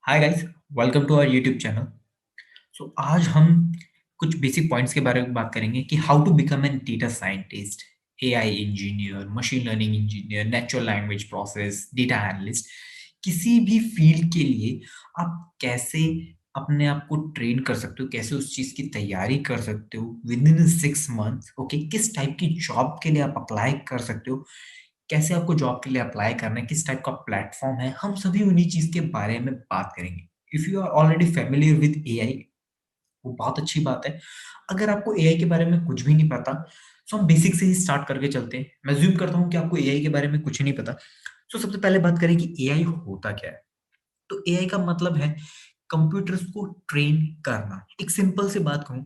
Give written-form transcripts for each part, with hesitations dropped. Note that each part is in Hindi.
Hi guys, welcome to our YouTube channel. So आज हम कुछ बेसिक पॉइंट्स के बारे में बात करेंगे कि how to become an data scientist, AI engineer, machine learning engineer, natural language process, data analyst. किसी भी फील्ड के लिए आप कैसे अपने आप को ट्रेन कर सकते हो, कैसे उस चीज़ की तैयारी कर सकते हो विद इन 6 मंथ्स। ओके, किस टाइप की जॉब के लिए आप अप्लाई कर सकते हो, कैसे आपको जॉब के लिए अप्लाई करना है, किस टाइप का प्लेटफॉर्म है, हम सभी उन्हीं चीज के बारे में बात करेंगे। If you are already familiar with AI, वो बहुत अच्छी बात है। अगर आपको एआई के बारे में कुछ भी नहीं पता, तो हम बेसिक से ही स्टार्ट करके चलते हैं। मैं ज्यूम करता हूँ कि आपको एआई के बारे में कुछ नहीं पता। तो सबसे पहले बात करें कि एआई होता क्या है। तो एआई का मतलब है कंप्यूटर्स को ट्रेन करना। एक सिंपल सी बात कहूँ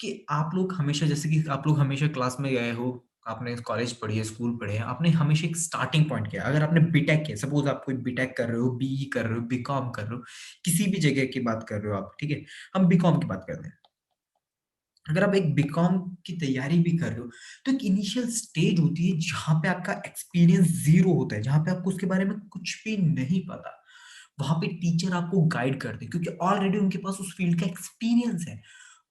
कि आप लोग हमेशा, जैसे कि आप लोग हमेशा क्लास में गए हो, आपने कॉलेज पढ़ी है, स्कूल पढ़े हैं, आपने हमेशा एक स्टार्टिंग पॉइंट किया। अगर आपने बीटेक किया, सपोज आप कोई बीटेक कर रहे हो, बीई कर रहे हो, बीकॉम कर रहे हो, किसी भी जगह की बात कर रहे हो आप, ठीक है। हम बीकॉम की बात करते हैं। अगर आप एक बीकॉम की तैयारी भी कर रहे हो, तो एक इनिशियल स्टेज होती है जहां पे आपका एक्सपीरियंस जीरो होता है, जहां पे आपको उसके बारे में कुछ भी नहीं पता। वहां पे टीचर आपको गाइड करते हैं क्योंकि ऑलरेडी उनके पास उस फील्ड का एक्सपीरियंस है।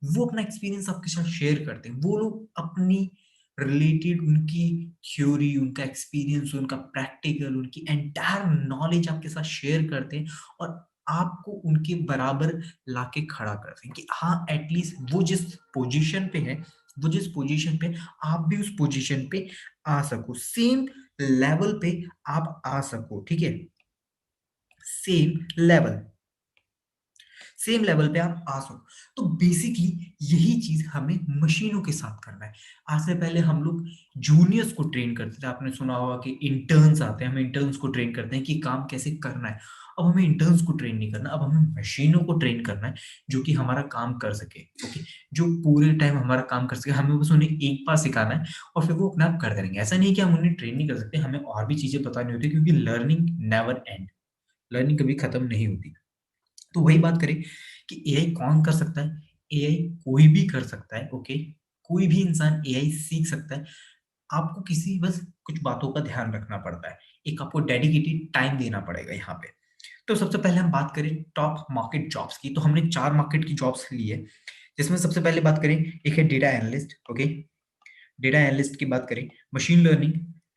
वो अपना एक्सपीरियंस आपके साथ शेयर करते हैं। वो लोग अपनी रिलेटेड उनकी थ्योरी, उनका एक्सपीरियंस, उनका प्रैक्टिकल, उनकी एंटायर नॉलेज आपके साथ शेयर करते हैं और आपको उनके बराबर लाके खड़ा करते हैं कि हाँ, एटलीस्ट वो जिस पोजीशन पे है, वो जिस पोजीशन पे, आप भी उस पोजीशन पे आ सको, सेम लेवल पे आप आ सको, ठीक है। सेम लेवल, सेम लेवल पे आप आ सको। तो बेसिकली यही चीज हमें मशीनों के साथ करना है। आज से पहले हम लोग जूनियर्स को ट्रेन करते थे। आपने सुना होगा कि इंटर्न्स आते हैं, हम इंटर्न्स को ट्रेन करते हैं कि काम कैसे करना है। अब हमें इंटर्न्स को ट्रेन नहीं करना, अब हमें मशीनों को ट्रेन करना है जो कि हमारा काम कर सके। ओके, जो पूरे टाइम हमारा काम कर सके। हमें बस उन्हें एक बार सिखाना है और फिर वो अपने आप कर देंगे। ऐसा नहीं कि हम उन्हें ट्रेन नहीं कर सकते, हमें और भी चीजें पता नहीं होती, क्योंकि लर्निंग नेवर एंड, लर्निंग कभी खत्म नहीं होती। तो वही बात करें कि एआई कौन कर सकता है। एआई कोई भी कर सकता है। ओके, कोई भी इंसान एआई सीख सकता है। आपको किसी बस कुछ बातों का ध्यान रखना पड़ता है। एक आपको डेडिकेटेड टाइम देना पड़ेगा यहाँ पे। तो सबसे पहले हम बात करें टॉप मार्केट जॉब्स की, तो हमने 4 मार्केट की जॉब्स ली है, जिसमें सबसे पहले बात करें, एक है data analyst. Okay, data analyst की बात करें, machine learning,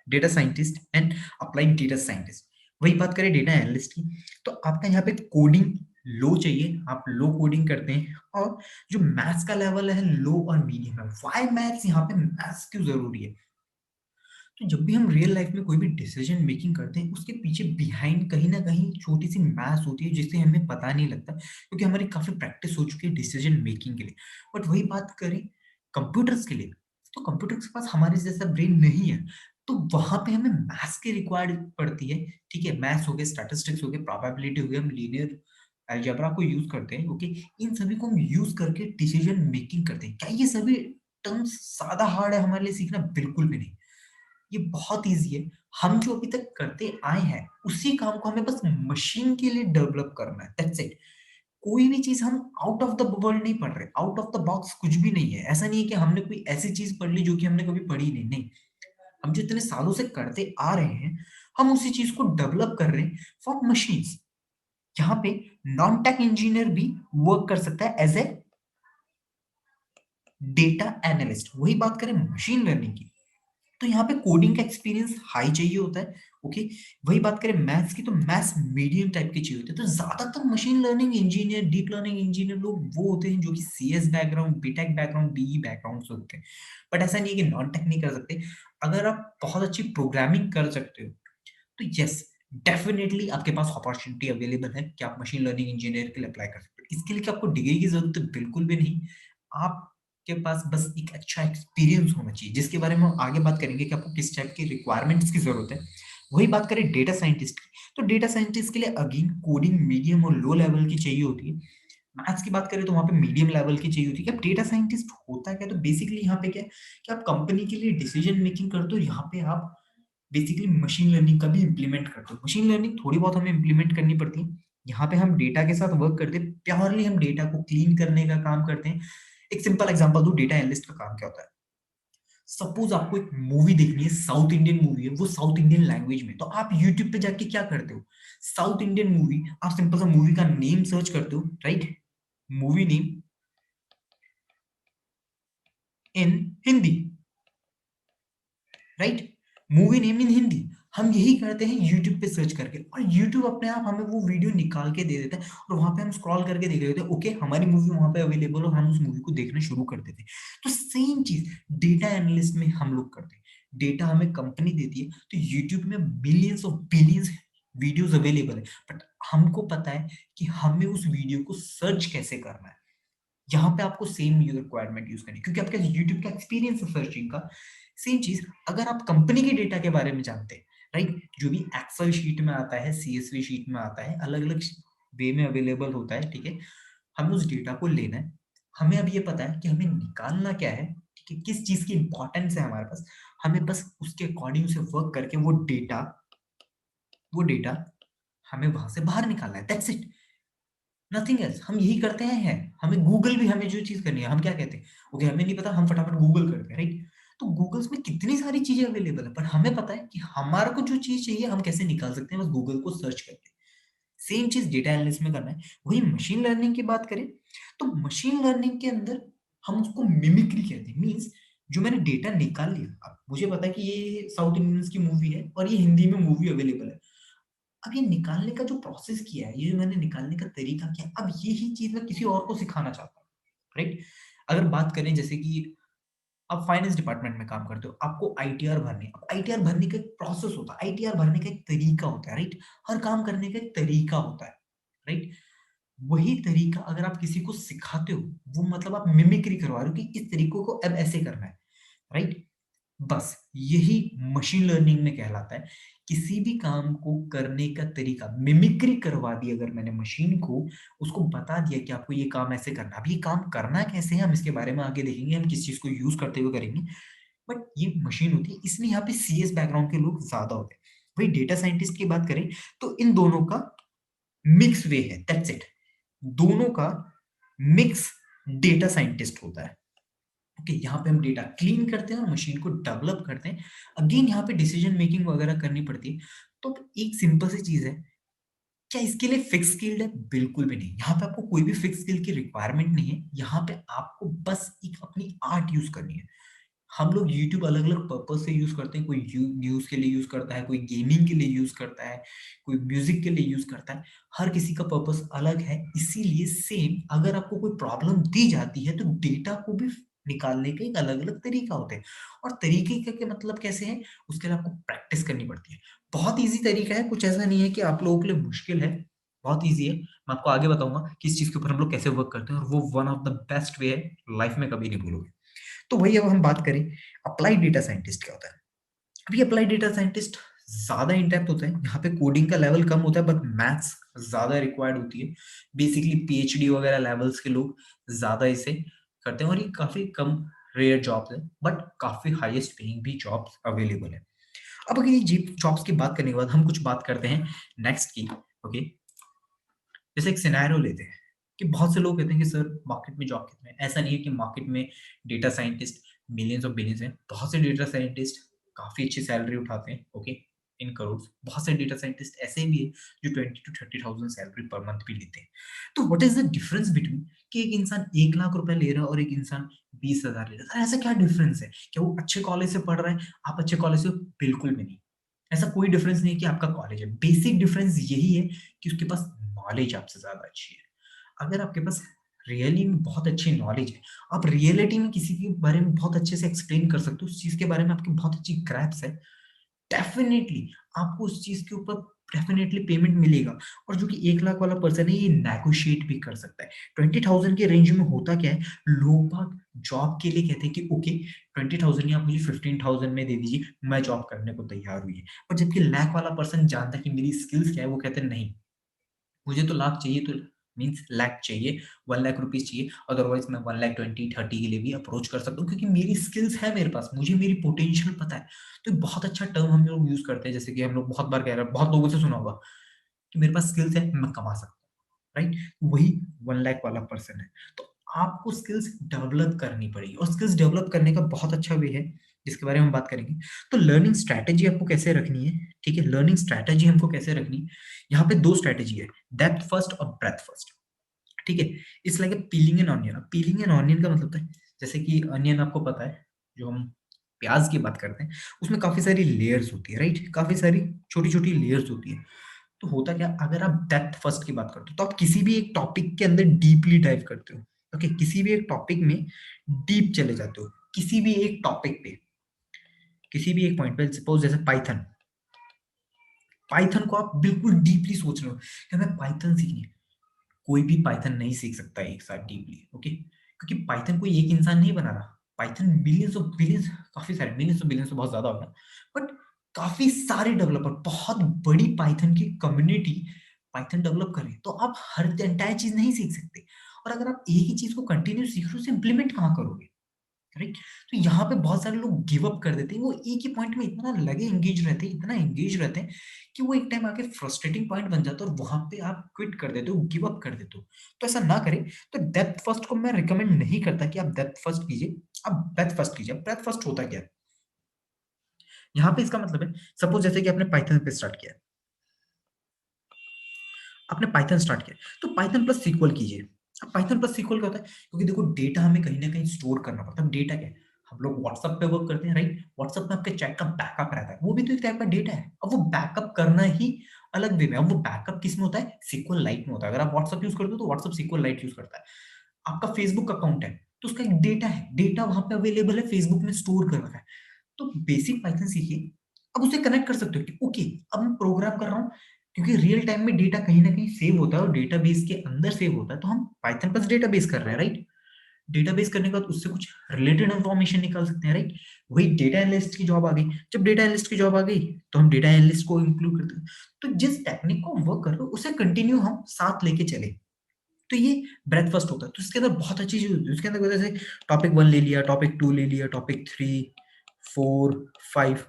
data scientist and applied data scientist. वही बात करें डेटा एनालिस्ट की, तो आपका यहाँ पे कोडिंग लो चाहिए, आप लो कोडिंग करते हैं। और जो मैथ्स का लेवल है लो और मीडियम है। वाई मैथ्स, यहाँ पे मैथ्स क्यों जरूरी है? तो जब भी हम रियल लाइफ में कोई भी डिसीजन मेकिंग करते हैं, उसके पीछे बिहाइंड कहीं ना कहीं छोटी सी मैथ्स होती है, जिससे हमें पता नहीं लगता, क्योंकि हमारी काफी प्रैक्टिस हो चुकी है डिसीजन मेकिंग के लिए। बट वही बात करें कंप्यूटर्स के लिए, तो कंप्यूटर्स के पास हमारे जैसा ब्रेन नहीं है। तो वहां पे हमें मैथ्स की रिक्वायर्ड पड़ती है। ठीक है, मैथ्स हो गए, स्टैटिस्टिक्स हो गए, प्रोबेबिलिटी हो गया, हम लीनियर अलजेब्रा को यूज करते हैं। ओके, इन सभी को हम यूज करके डिसीजन मेकिंग करते हैं। क्या ये सभी टर्म्स ज्यादा हार्ड है हमारे लिए सीखना? बिल्कुल भी नहीं, ये बहुत ईज़ी है। हम जो अभी तक करते आए हैं, उसी काम को हमें बस मशीन के लिए डेवलप करना है, दैट्स इट। कोई भी चीज़ हम आउट ऑफ द वर्ल्ड नहीं पढ़ रहे, आउट ऑफ द बॉक्स कुछ भी नहीं है। ऐसा नहीं है कि हमने कोई ऐसी चीज़ पढ़ ली जो कि हमने कभी पढ़ी नहीं, नहीं। हम जितने सालों से करते आ रहे हैं, हम उसी चीज़ को डेवलप कर रहे हैं फॉर मशीन्स। यहाँ पे नॉन टेक इंजीनियर भी वर्क कर सकता है एज़ ए डेटा एनालिस्ट। वही बात करें मशीन लर्निंग की, तो यहाँ पे कोडिंग का एक्सपीरियंस हाई चाहिए होता है। ओके, वही बात करें मैथ्स की, तो मैथ्स मीडियम टाइप की चाहिए होती है। तो ज्यादातर machine learning engineer, deep learning engineer लोग वो होते हैं जो कि CS background, BTech background, BE background से होते हैं। बट ऐसा नहीं है कि नॉन टेक नहीं कर सकते। अगर आप बहुत अच्छी प्रोग्रामिंग कर सकते हो, तो यस, डेफिनेटली आपके पास अपॉर्चुनिटी अवेलेबल है कि आप मशीन लर्निंग इंजीनियर के लिए अप्लाई कर सकते हो। इसके लिए कि आपको डिग्री की जरूरत है, बिल्कुल भी नहीं। आपके पास बस एक अच्छा एक्सपीरियंस होना चाहिए, जिसके बारे में हम आगे बात करेंगे कि आपको किस टाइप की रिक्वायरमेंट्स की जरूरत है। वही बात करें डेटा साइंटिस्ट की, तो डेटा साइंटिस्ट के लिए अगेन कोडिंग मीडियम और लो लेवल की चाहिए होती है। मैथ्स की बात करें तो वहां पे मीडियम लेवल की चाहिए होती है। अब डेटा साइंटिस्ट होता क्या है? तो बेसिकली यहाँ पे क्या है कि आप कंपनी के लिए डिसीजन मेकिंग करते हो। यहाँ पे आप बेसिकली मशीन लर्निंग का भी इम्प्लीमेंट करते हो। मशीन लर्निंग थोड़ी बहुत हमें इम्प्लीमेंट करनी पड़ती है। यहाँ पे हम डेटा के साथ वर्क करते हैं, प्योरली हम डेटा को क्लीन करने का काम करते हैं। एक सिंपल एग्जांपल दूं, डेटा एनालिस्ट का काम क्या होता है। सपोज आपको एक मूवी देखनी है, साउथ इंडियन मूवी है, वो साउथ इंडियन लैंग्वेज में, तो आप यूट्यूब पे जाके क्या करते हो, साउथ इंडियन मूवी, आप सिंपल सा मूवी का नेम सर्च करते हो, right, movie name in Hindi, right, movie name in Hindi. हम यही करते हैं यूट्यूब पे सर्च करके, और यूट्यूब अपने आप हमें वो वीडियो निकाल के दे देता है, और वहां पे हम स्क्रॉल करके देख लेते हैं, ओके हमारी मूवी वहां पे अवेलेबल, और हम उस मूवी को देखना शुरू कर देते हैं। तो सेम चीज डेटा एनालिस्ट में हम लोग करते हैं। डेटा हमें कंपनी देती है, तो यूट्यूब में billions of billions videos available है, बट हमको पता है कि हमें उस वीडियो को सर्च कैसे करना है। यहाँ पे आपको सेम रिक्वायरमेंट यूज करनी है, क्योंकि आपका यूट्यूब का एक्सपीरियंस है सर्चिंग का। सेम चीज अगर आप कंपनी के डेटा के बारे में जानते हैं, राइट, जो भी एक्सेल शीट में आता है, सीएसवी शीट में आता है, अलग अलग वे में अवेलेबल होता है, ठीक है, हमें उस डेटा को लेना है। हमें अब ये पता है कि हमें निकालना क्या है, ठीक है, किस चीज की इंपॉर्टेंस है हमारे पास, हमें बस उसके अकॉर्डिंग से वर्क करके वो डेटा हमें वहां से बाहर निकालना है, दैट्स इट, नथिंग एल्स। हम यही करते हैं। हमें गूगल भी, हमें जो चीज करनी है, हम क्या कहते हैं, ओके हमें नहीं पता, हम फटाफट गूगल करते हैं, राइट। तो गूगल्स में कितनी सारी चीजें अवेलेबल है, पर हमें पता है कि हमारे को जो चीज चाहिए हम कैसे निकाल सकते हैं, बस गूगल को सर्च करके। सेम चीज डेटा एनालिसिस में करना है। वही मशीन लर्निंग की बात करें, तो मशीन लर्निंग के अंदर हम उसको मिमिक्री कहते हैं, मीन्स जो मैंने डेटा निकाल लिया, अब मुझे पता है कि ये साउथ इंडियंस की मूवी है और ये हिंदी में मूवी अवेलेबल है। अब ये निकालने का जो प्रोसेस किया है, ये जो मैंने निकालने का तरीका किया है, अब यही चीज मैं किसी और को सिखाना चाहता हूँ, राइट। अगर बात करें जैसे कि आप फाइनेंस डिपार्टमेंट में काम करते हो, आपको आईटीआर भरनी है। अब आईटीआर भरने का एक प्रोसेस होता है, आईटीआर भरने का एक तरीका होता है, राइट। हर काम करने का एक तरीका होता है, राइट। वही तरीका अगर आप किसी को सिखाते हो, वो मतलब आप मिमिक्री करवा रहे हो कि इस तरीकों को अब ऐसे करना है, राइट। बस यही मशीन लर्निंग में कहलाता है। किसी भी काम को करने का तरीका मिमिक्री करवा दी अगर मैंने मशीन को, उसको बता दिया कि आपको ये काम ऐसे करना। अब ये काम करना कैसे है हम इसके बारे में आगे देखेंगे, हम किस चीज को यूज करते हुए करेंगे, बट ये मशीन होती है, इसलिए यहाँ पे सीएस बैकग्राउंड के लोग ज्यादा होते हैं। वही डेटा साइंटिस्ट की बात करें, तो इन दोनों का मिक्स वे है, दैट्स इट। दोनों का मिक्स डेटा साइंटिस्ट होता है। ओके, यहाँ पे हम डेटा क्लीन करते हैं और मशीन को डेवलप करते हैं। अगेन यहाँ पे डिसीजन मेकिंग वगैरह करनी पड़ती है। तो एक सिंपल सी चीज है, क्या इसके लिए फिक्स स्किल्ड है? बिल्कुल भी नहीं। यहाँ पे आपको कोई भी फिक्स स्किल की रिक्वायरमेंट नहीं है। यहाँ पे आपको बस एक अपनी आर्ट यूज करनी है। हम लोग यूट्यूब अलग अलग पर्पज से यूज करते हैं, कोई न्यूज के लिए यूज करता है, कोई गेमिंग के लिए यूज करता है, कोई म्यूजिक के लिए यूज करता है। हर किसी का पर्पस अलग है, इसीलिए सेम अगर आपको कोई प्रॉब्लम दी जाती है, तो डेटा को भी निकालने का एक अलग अलग तरीका होता है। और तरीके के मतलब कैसे है, उसके लिए आपको प्रैक्टिस करनी पड़ती है। बहुत ईजी तरीका है, कुछ ऐसा नहीं है कि आप लोगों के लिए मुश्किल है, बहुत ईजी है। मैं आपको आगे बताऊंगा कि इस चीज के ऊपर हम लोग कैसे वर्क करते हैं, और वो one of the best way है, लाइफ में कभी नहीं भूलोगे। तो वही अब हम बात करें, अप्लाइड डेटा साइंटिस्ट क्या होता है। अभी अप्लाइड डेटा साइंटिस्ट ज्यादा इंटेक्ट होता है, यहाँ पे कोडिंग का लेवल कम होता है, बट मैथ्स ज्यादा रिक्वायर्ड होती है। बेसिकली पीएचडी वगैरह लेवल्स के लोग ज्यादा इसे करते हैं, और ये काफी कम रेयर जॉब्स है, बट काफी हाईएस्ट पेइंग भी जॉब्स अवेलेबल है। अब अगर ये जॉब्स की बात करने के बाद हम कुछ बात करते हैं नेक्स्ट की। ओके, जैसे एक सिनेरियो लेते हैं कि बहुत से लोग कहते हैं कि सर मार्केट में जॉब कितने हैं। ऐसा नहीं है कि मार्केट में data scientist millions of billions हैं। बहुत से डेटा साइंटिस्ट काफी अच्छी सैलरी उठाते हैं, ओके, इन करोड़। बहुत से डेटा साइंटिस्ट ऐसे भी है जो 20 to 30,000 सैलरी पर मंथ भी लेते हैं। तो what is the difference between कि एक इंसान 1 लाख रुपए ले रहा है और एक इंसान 20,000 ले रहा है? ऐसा क्या डिफरेंस है? क्या वो अच्छे कॉलेज से पढ़ रहा है, आप अच्छे कॉलेज से हो? बिल्कुल भी नहीं। ऐसा कोई डिफरेंस नहीं है कि आपका कॉलेज है। बेसिक डिफरेंस यही है कि उसके पास नॉलेज आपसे ज्यादा अच्छी है। अगर आपके पास रियली में बहुत अच्छी नॉलेज है, आप रियलिटी में किसी के बारे में बहुत अच्छे से एक्सप्लेन कर सकते हो, उस चीज के बारे में आपकी बहुत अच्छी ग्रैप्स है, डेफिनेटली आपको उस चीज के ऊपर डेफिनेटली पेमेंट मिलेगा। और जो कि 1 लाख वाला पर्सन है, ये नेगोशिएट भी कर सकता है। 20,000 के रेंज में होता क्या है, लोग बाग जॉब के लिए कहते हैं कि ओके 20,000 या आप मुझे 15,000 में दे दीजिए, मैं जॉब करने को तैयार हुई है। पर जबकि लाख वाला पर्सन जानता है कि मेरी स्किल्स क्या है, वो कहते हैं नहीं, मुझे तो लाख चाहिए, तो मीन्स लाख चाहिए, 1 लाख रुपीज चाहिए, अदरवाइज मैं 1 लाख 20 30 के लिए भी अप्रोच कर सकता हूँ, क्योंकि मेरी स्किल्स है मेरे पास, मुझे मेरी पोटेंशियल पता है। तो एक बहुत अच्छा टर्म हम लोग यूज करते हैं, जैसे कि हम लोग बहुत बार कह रहे हैं, बहुत लोगों से सुना होगा कि मेरे पास स्किल्स है, मैं कमा सकता हूँ, राइट। वही 1 लाख वाला पर्सन है। तो आपको स्किल्स डेवलप करनी पड़ेगी, और स्किल्स डेवलप करने का बहुत अच्छा वे है जिसके बारे में हम बात करेंगे। तो लर्निंग स्ट्रैटेजी आपको कैसे रखनी है, ठीक है, लर्निंग स्ट्रैटेजी हमको कैसे रखनी है। यहाँ पे दो स्ट्रैटेजी है, डेप्थ फर्स्ट और ब्रेथ फर्स्ट, ठीक है। It's like a peeling an onion. Peeling an onion का मतलब होता है, जैसे कि अनियन आपको पता है, जो हम प्याज की बात करते हैं, उसमें काफी सारी लेयर्स होती है, राइट, काफी सारी छोटी छोटी लेयर्स होती है। तो होता क्या, अगर आप डेप्थ फर्स्ट की बात करते हो तो आप किसी भी एक टॉपिक के अंदर डीपली डाइव करते हो, ओके, किसी भी एक टॉपिक में डीप चले जाते हो, किसी भी एक टॉपिक पे, किसी भी एक पॉइंट पे। सपोज जैसे पाइथन, पाइथन को आप बिल्कुल डीपली सोच रहे हो कि हमें पाइथन सीखनी है। कोई भी पाइथन नहीं सीख सकता एक साथ डीपली, ओके, क्योंकि पाइथन कोई एक इंसान नहीं बना रहा। पाइथन मिलियंस ऑफ बिलियंस, काफी सारे मिलियंस ऑफ बिलियंस तो बहुत ज्यादा होगा, बट काफी सारे डेवलपर, बहुत बड़ी पाइथन की कम्युनिटी पाइथन डेवलप करे, तो आप हर एंटायर चीज नहीं सीख सकते। और अगर आप एक ही चीज को कंटिन्यू सीख रहे हो, उसे इंप्लीमेंट कहाँ करोगे, राइट। तो यहाँ पे बहुत सारे लोग गिव अप कर देते हैं, वो एक ही पॉइंट में इतना लगे एंगेज रहते हैं, इतना एंगेज रहते हैं कि वो एक टाइम आके फ्रस्ट्रेटिंग पॉइंट बन जाता है और वहां पे आप क्विट कर देते हो, गिव अप कर देते हो। तो ऐसा ना करें। तो डेप्थ फर्स्ट को मैं रिकमेंड नहीं करता कि आप डेप्थ फर्स्ट कीजिए, आप ब्रेथ फर्स्ट कीजिए। ब्रेथ फर्स्ट होता क्या है, यहाँ पे इसका मतलब है, सपोज जैसे कि आपने पाइथन पे स्टार्ट किया, आपने पाइथन स्टार्ट किया, तो पाइथन प्लस सीक्वल कीजिए। अब पाइथन प्लस सीक्वल क्या होता है, क्योंकि देखो डेटा हमें कहीं ना कहीं स्टोर करना पड़ता है। डेटा क्या है, हम लोग व्हाट्सएप पे वर्क करते हैं, राइट, व्हाट्सएप में आपके चैट का बैकअप रहता है, वो भी तो एक टाइप का डेटा है। अब वो बैकअप करना ही अलग वे में, अब वो बैकअप किस में होता है, सीक्वल लाइट में होता है। अगर आप व्हाट्सएप यूज करते हो तो व्हाट्सएप सीक्वल लाइट यूज करता है। आपका फेसबुक अकाउंट है, तो उसका एक डेटा है, डेटा वहां पे अवेलेबल है, फेसबुक में स्टोर कर रखा है। तो बेसिक पाइथन सीखिए, अब उसे कनेक्ट कर सकते हो कि ओके, अब मैं प्रोग्राम कर रहा हूँ, क्योंकि रियल टाइम में डेटा कहीं ना कहीं सेव होता है और डेटाबेस के अंदर सेव होता है, तो हम पाइथन प्लस डेटाबेस कर रहे हैं, राइट। डेटाबेस करने के बाद उससे कुछ रिलेटेड इंफॉर्मेशन निकाल सकते हैं, राइट। वही डेटा एनालिस्ट की जॉब आ गई। जब डेटा एनालिस्ट की जॉब आ गई, तो हम डेटा एनालिस्ट को इंक्लूड करते हैं। तो जिस टेक्निक को वर्क कर रहे हो उसे कंटिन्यू हम साथ लेके चले, तो ये ब्रेथ फर्स्ट होता है। तो इसके अंदर बहुत अच्छी चीज होती है, उसके अंदर जैसे टॉपिक 1 ले लिया, टॉपिक 2 ले लिया, टॉपिक 3, 4, 5,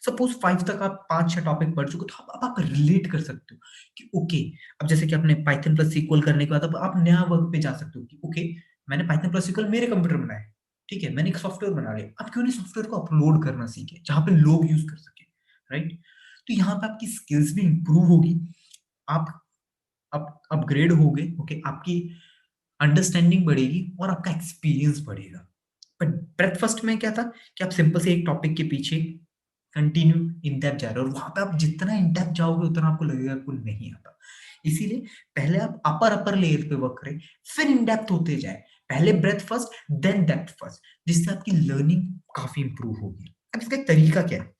सपोज 5 तक आप 5-6 टॉपिक पढ़ चुके हो, तो अब आप रिलेट कर सकते हो कि ओके, अब जैसे कि आपने पाइथन प्लस सीक्वल करने के बाद अब आप नया वर्क पे जा सकते हो कि ओके, मैंने पाइथन प्लस सीक्वल मेरे कंप्यूटर में बनाया, ठीक है, मैंने एक सॉफ्टवेयर बना लिया, अब क्यों नहीं सॉफ्टवेयर को अपलोड करना सीखे जहां पे लोग यूज कर सके, राइट। तो यहाँ पे आपकी स्किल्स भी इंप्रूव होगी, आप अपग्रेड होगे, ओके, आपकी अंडरस्टैंडिंग बढ़ेगी और आपका एक्सपीरियंस बढ़ेगा। बट ब्रेकफास्ट में क्या था कि आप सिंपल से एक टॉपिक के पीछे कंटिन्यू इन डेप्थ जा रहे हो, और वहां पे आप जितना इन डेप्थ जाओगे उतना आपको लगेगा आपको नहीं आता। इसीलिए पहले आप अपर अपर लेयर पे वर्क करें, फिर इन डेप्थ होते जाए। पहले breadth first, then depth first, जिससे आपकी लर्निंग काफी इंप्रूव होगी। अब इसका एक तरीका क्या है,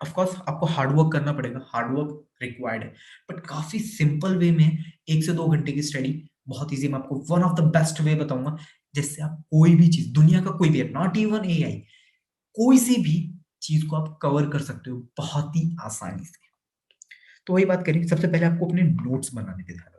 ऑफ कोर्स आपको हार्ड वर्क करना पड़ेगा, हार्ड वर्क रिक्वायर्ड है, बट काफी सिंपल वे में 1 से 2 घंटे की स्टडी, बहुत इजी। मैं आपको one of the best way बताऊंगा जिससे आप कोई भी चीज, दुनिया का कोई भी, नॉट इवन एआई, कोई सी भी चीज को आप कवर कर सकते हो बहुत ही आसानी से। तो वही बात करें, सबसे पहले आपको अपने नोट्स बनाने पे ध्यान रखना।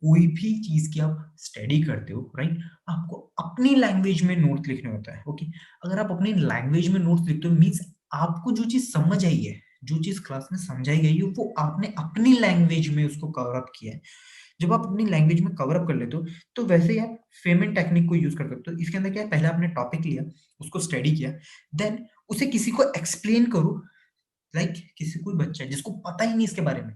कोई भी चीज की आप स्टडी करते हो, राइट, आपको अपनी लैंग्वेज में नोट लिखने होता है, ओके। अगर आप अपनी लैंग्वेज में नोट्स लिखते हो, मीन्स आपको जो चीज समझ आई है, जो चीज क्लास में समझाई गई है, वो आपने अपनी लैंग्वेज में उसको कवर अप किया है। जब आप अपनी लैंग्वेज में कवर अप कर लेते हो, तो वैसे ही आप फेमेंट टेक्निक को यूज कर सकते हो। इसके अंदर क्या है, पहले आपने टॉपिक लिया, उसको स्टडी किया, देन उसे किसी को एक्सप्लेन करो, लाइक किसी, कोई बच्चा है जिसको पता ही नहीं इसके बारे में,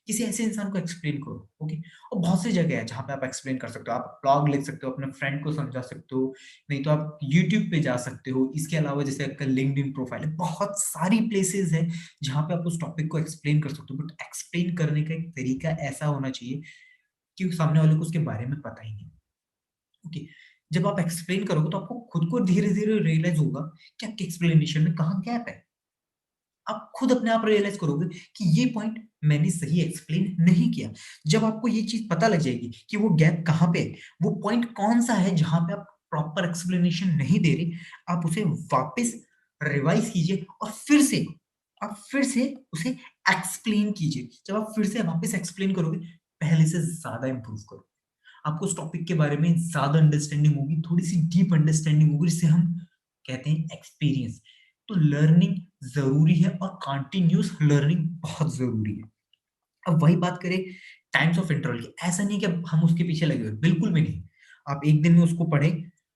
किसी ऐसे इंसान को एक्सप्लेन करो, ओके। और बहुत सी जगह है जहां पे आप एक्सप्लेन कर सकते हो, आप ब्लॉग लिख सकते हो, अपने फ्रेंड को समझा सकते हो, नहीं तो आप यूट्यूब पे जा सकते हो। इसके अलावा जैसे आपका लिंक्डइन प्रोफाइल है, बहुत सारी प्लेसेस है जहां पे आप उस टॉपिक को एक्सप्लेन कर सकते हो। बट एक्सप्लेन करने का एक तरीका ऐसा होना चाहिए कि सामने वाले को उसके बारे में पता ही नहीं, ओके। जब आप एक्सप्लेन करोगे तो आपको खुद को धीरे धीरे रियलाइज होगा कि आपके एक्सप्लेनेशन में कहाँ गैप है। आप खुद अपने आप रियलाइज करोगे कि ये पॉइंट मैंने सही एक्सप्लेन नहीं किया। जब आपको ये चीज पता लग जाएगी कि वो गैप कहाँ पे है, वो पॉइंट कौन सा है जहां पे आप प्रॉपर एक्सप्लेनेशन नहीं दे रहे, आप उसे वापस रिवाइज कीजिए और फिर से आप फिर से उसे एक्सप्लेन कीजिए। जब आप फिर से वापस एक्सप्लेन करोगे, पहले से ज्यादा इंप्रूव करो, आपको उस टॉपिक के बारे में ज्यादा अंडरस्टैंडिंग होगी, थोड़ी सी डीप अंडरस्टैंडिंग होगी, जिसे हम कहते हैं एक्सपीरियंस। तो लर्निंग जरूरी है और कंटिन्यूस लर्निंग बहुत जरूरी है। अब वही बात करें टाइम्स ऑफ इंटरवल की, ऐसा नहीं कि अब हम उसके पीछे लगे हुए, बिल्कुल भी नहीं। आप एक दिन में उसको पढ़े,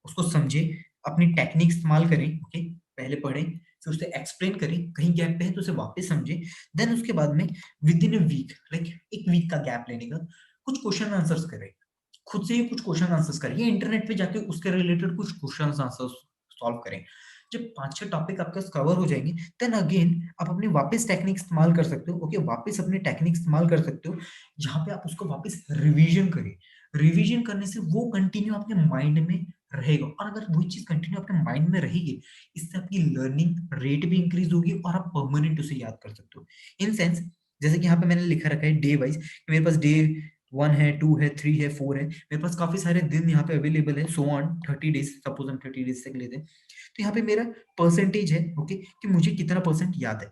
उसको समझे, अपनी टेक्निक इस्तेमाल करें, ओके, पहले पढ़ें, फिर उसे एक्सप्लेन करें, कहीं गैप पे है तो उसे वापस समझें, देन उसके बाद में within a week, like 1 week का गैप लेने का कुछ क्वेश्चन आंसर्स करें। खुद से ही कुछ क्वेश्चन आंसर्स करें, या इंटरनेट पे जाके उसके रिलेटेड कुछ क्वेश्चन आंसर्स सॉल्व करें। जब 5-6 टॉपिक आपके पास कवर हो जाएंगे, देन अगेन आप अपनी वापस टेक्निक इस्तेमाल कर सकते हो। ओके, वापस अपनी टेक्निक इस्तेमाल कर सकते हो, जहाँ पे आप उसको वापस रिवीजन करें। रिवीजन करने से वो कंटिन्यू आपके माइंड में रहेगा, और अगर वही चीज कंटिन्यू आपके माइंड में रहेगी, इससे आपकी लर्निंग रेट भी इंक्रीज होगी और आप परमानेंट उसे याद कर सकते हो। इन सेंस, जैसे कि यहाँ पे मैंने लिखा रखा है डे वाइज, मेरे पास डे 1 है, 2 है, 3 है, 4 है, मेरे पास काफी सारे दिन यहाँ पे अवेलेबल है, सो ऑन 30 डेज, सपोज हम 30 डेज तक लेते हैं, तो यहाँ पे मेरा परसेंटेज है, ओके, कि मुझे कितना परसेंट याद है।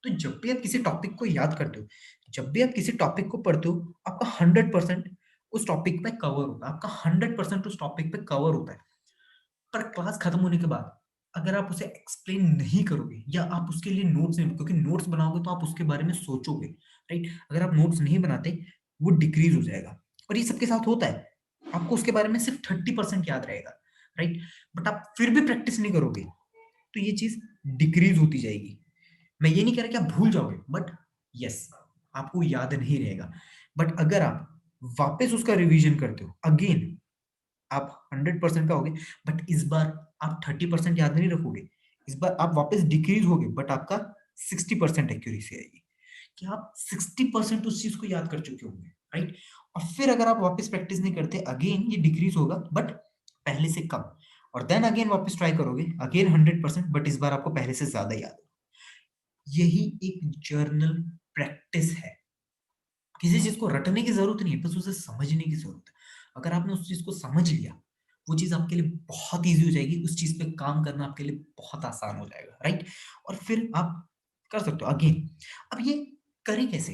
तो जब भी आप किसी टॉपिक को याद करते हो, जब भी आप किसी टॉपिक को पढ़ते हो, आपका 100% उस टॉपिक पे कवर होता है, आपका 100% उस टॉपिक पे कवर होता है। पर क्लास खत्म होने के बाद अगर आप उसे एक्सप्लेन नहीं करोगे, या आप उसके लिए नोट्स नहीं, क्योंकि नोट्स बनाओगे तो आप उसके बारे में सोचोगे, राइट? अगर आप नोट्स नहीं बनाते, वो डिक्रीज हो जाएगा, और ये सबके साथ होता है। आपको उसके बारे में सिर्फ 30% याद रहेगा, राइट? बट आप फिर भी प्रैक्टिस नहीं करोगे, तो ये चीज डिक्रीज होती जाएगी। मैं ये नहीं कह रहा कि आप भूल जाओगे, बट यस, आपको याद नहीं रहेगा। बट अगर आप वापस उसका रिवीजन करते हो, अगेन आप 100% पे होगे, बट इस बार आप 30% याद नहीं रखोगे, इस बार आप वापस डिक्रीज होगे, बट आपका 60% एक्यूरेसी आएगी, कि आप 60% उस चीज को याद कर चुके होंगे, राइट? और फिर अगर आप वापस प्रैक्टिस नहीं करते, अगेन ये डिक्रीज होगा, बट पहले से कम, और देन अगेन वापस ट्राई करोगे, अगेन 100%, बट इस बार आपको पहले से ज्यादा याद होगा। यही एक जर्नल प्रैक्टिस है। किसी चीज को रटने की जरूरत नहीं है, बस उसे समझने की जरूरत है। अगर आपने उस चीज को समझ लिया, वो चीज आपके लिए बहुत इजी हो जाएगी, उस चीज पे काम करना आपके लिए बहुत आसान हो जाएगा, राइट? और फिर आप कर सकते हो अगेन। अब ये करें कैसे?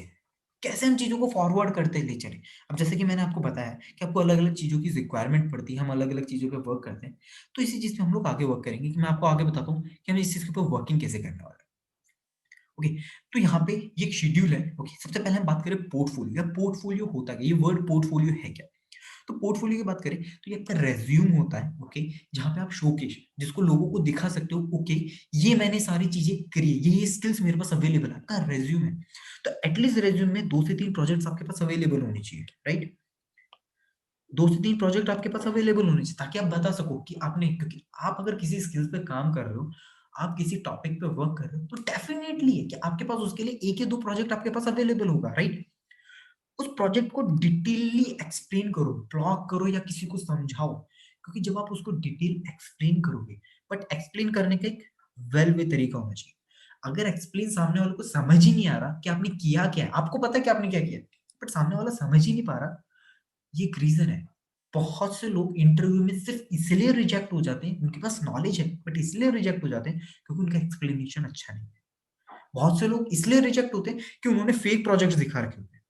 कैसे हम चीजों को फॉरवर्ड करते ले चले? अब जैसे कि मैंने आपको बताया कि आपको अलग अलग चीजों की रिक्वायरमेंट पड़ती है, हम अलग अलग चीजों पे वर्क करते हैं, तो इसी चीज पे हम लोग आगे वर्क करेंगे, कि मैं आपको आगे बताता हूँ कि हमें इस चीज के ऊपर वर्किंग कैसे करने वाला है। ओके, तो यहाँ पे ये एक शेड्यूल है। ओके, सबसे पहले हम बात करें पोर्टफोलियो, या पोर्टफोलियो होता है, ये वर्ड पोर्टफोलियो है क्या? तो पोर्टफोलियो की बात करें तो ये आपका रेज्यूम होता है, ओके, जहां पे आप शोकेस, जिसको लोगों को दिखा सकते हो, ओके, ये मैंने सारी चीजें करी है, ये स्किल्स मेरे पास अवेलेबल है, आपका रेज्यूम है। तो एटलीस्ट रेज्यूम में 2 से 3 प्रोजेक्ट्स आपके पास अवेलेबल होने चाहिए, राइट? 2 से 3 प्रोजेक्ट आपके पास अवेलेबल होने चाहिए, ताकि आप बता सको कि आपने, क्योंकि आप अगर किसी स्किल्स पे काम कर रहे हो, आप किसी टॉपिक पे वर्क कर रहे हो, तो डेफिनेटली है कि आपके पास उसके लिए 1 या 2 प्रोजेक्ट आपके पास अवेलेबल होगा, राइट? उस प्रोजेक्ट को डिटेलली एक्सप्लेन करो, ब्लॉग करो, या किसी को समझाओ, क्योंकि जब आप उसको डिटेल एक्सप्लेन करोगे, बट एक्सप्लेन करने का एक वेल वे तरीका होना चाहिए। अगर एक्सप्लेन सामने वाले को समझ ही नहीं आ रहा कि आपने किया क्या है, आपको पता है कि आपने क्या किया, बट सामने वाला समझ ही नहीं पा रहा, ये एक रीजन है। बहुत से लोग इंटरव्यू में सिर्फ इसलिए रिजेक्ट हो जाते हैं, उनके पास नॉलेज है, बट इसलिए रिजेक्ट हो जाते हैं क्योंकि उनका एक्सप्लेनेशन अच्छा नहीं है। बहुत से लोग इसलिए रिजेक्ट होते हैं कि उन्होंने फेक प्रोजेक्ट्स दिखा रखे होते हैं।